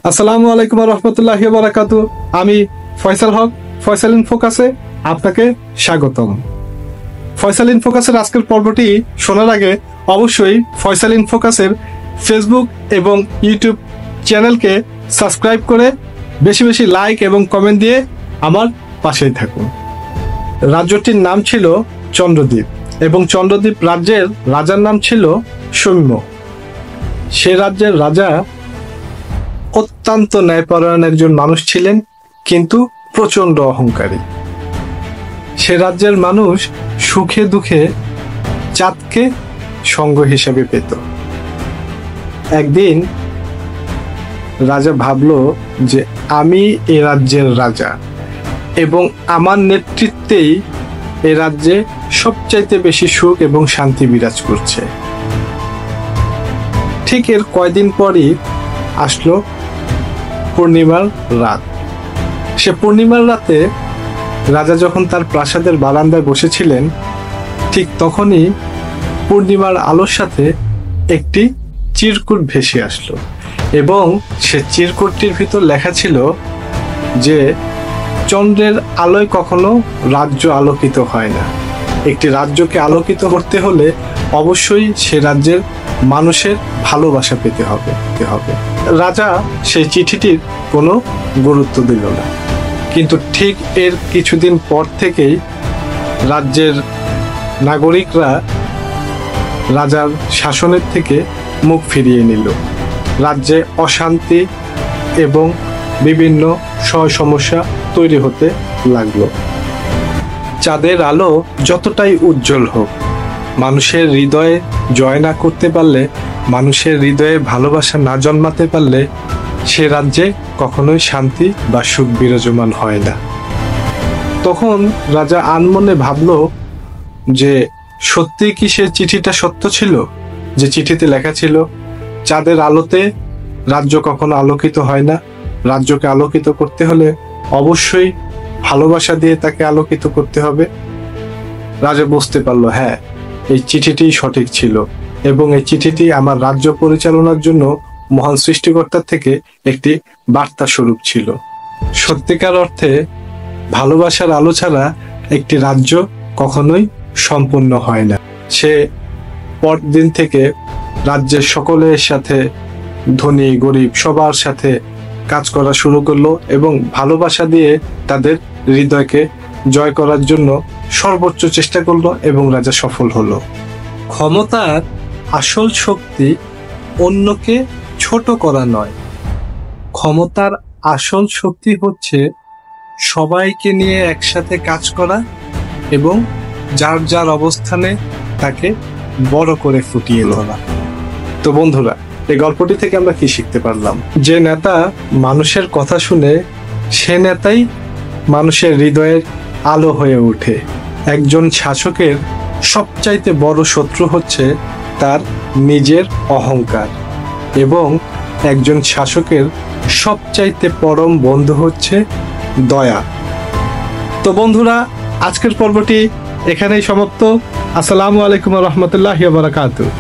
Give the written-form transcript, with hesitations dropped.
আসসালামু আলাইকুম রহমতুল্লাহি ওয়া বারাকাতুহু। আমি ফয়সাল হক, ফয়সাল ইন ফোকাসে আপনাকে স্বাগতম। ফয়সাল ইন ফোকাসের আজকের পর্বটি শোনার আগে অবশ্যই ফয়সাল ইন ফোকাসের ফেসবুক এবং ইউটিউব চ্যানেলকে সাবস্ক্রাইব করে বেশি বেশি লাইক এবং কমেন্ট দিয়ে আমার পাশেই থাকুন। রাজ্যটির নাম ছিল চন্দ্রদ্বীপ এবং চন্দ্রদ্বীপ রাজ্যের রাজার নাম ছিল সৌম্য। সে রাজ্যের রাজা অত্যন্ত ন্যায়পরায়ণ একজন মানুষ ছিলেন, কিন্তু প্রচন্ড অহংকারী। সে রাজ্যের মানুষ সুখে দুঃখে চাঁদকে সঙ্গ হিসেবে পেত। একদিন রাজা ভাবল যে আমি এ রাজ্যের রাজা এবং আমার নেতৃত্বেই এ রাজ্যে সবচাইতে বেশি সুখ এবং শান্তি বিরাজ করছে। ঠিক এর কয়দিন পরই আসলো পূর্ণিমার রাত। সে পূর্ণিমার রাতে রাজা যখন তার প্রাসাদের বারান্দায় বসেছিলেন, ঠিক তখনই পূর্ণিমার আলোর সাথে একটি চিরকুট ভেসে আসলো এবং সে চিরকুটটির ভিতর লেখা ছিল যে চন্দ্রের আলোয় কখনো রাজ্য আলোকিত হয় না। একটি রাজ্যকে আলোকিত করতে হলে অবশ্যই সে রাজ্যের মানুষের ভালোবাসা পেতে হবে। রাজা সেই চিঠিটির কোনো গুরুত্ব দিল না, কিন্তু ঠিক এর কিছুদিন পর থেকেই রাজ্যের নাগরিকরা রাজার শাসনের থেকে মুখ ফিরিয়ে নিল। রাজ্যে অশান্তি এবং বিভিন্ন সমস্যা তৈরি হতে লাগলো। চাঁদের আলো যতটাই উজ্জ্বল হোক, মানুষের হৃদয়ে জয় না করতে পারলে, মানুষের হৃদয়ে ভালোবাসা না জন্মাতে পারলে সে রাজ্যে কখনোই শান্তি বা সুখ বিরাজমান হয় না। তখন রাজা আনমনে ভাবল যে সত্যি কি সে চিঠিটা সত্য ছিল, যে চিঠিতে লেখা ছিল চাঁদের আলোতে রাজ্য কখনো আলোকিত হয় না, রাজ্যকে আলোকিত করতে হলে অবশ্যই ভালোবাসা দিয়ে তাকে আলোকিত করতে হবে। রাজা বুঝতে পারল, হ্যাঁ, এই চিঠিটি সঠিক ছিল এবং এই চিঠিটি আমার রাজ্য পরিচালনার জন্য মহান সৃষ্টিকর্তার থেকে একটি বার্তা স্বরূপ ছিল। সত্যিকার অর্থে ভালোবাসার আলো ছাড়া একটি রাজ্য কখনোই সম্পূর্ণ হয় না। সে পরদিন থেকে রাজ্যের সকলের সাথে, ধনী গরিব সবার সাথে কাজ করা শুরু করলো এবং ভালোবাসা দিয়ে তাদের হৃদয়কে জয় করার জন্য সর্বোচ্চ চেষ্টা করলো এবং রাজা সফল হলো। ক্ষমতার আসল শক্তি অন্যকে ছোট করা নয়, ক্ষমতার আসল শক্তি হচ্ছে সবাইকে নিয়ে একসাথে কাজ করা এবং যার যার অবস্থানে তাকে বড় করে ফুটিয়ে তোলা। তো বন্ধুরা, এই গল্পটি থেকে আমরা কি শিখতে পারলাম? যে নেতা মানুষের কথা শুনে, সে নেতাই মানুষের হৃদয়ের আলো হয়ে ওঠে। একজন শাসকের সবচাইতে বড় শত্রু হচ্ছে তার নিজের অহংকার এবং একজন শাসকের সবচাইতে পরম বন্ধু হচ্ছে দয়া। তো বন্ধুরা, আজকের পর্বটি এখানেই সমাপ্ত। আসসালামু আলাইকুম রহমতুল্লাহি ওয়া বারাকাতুহু।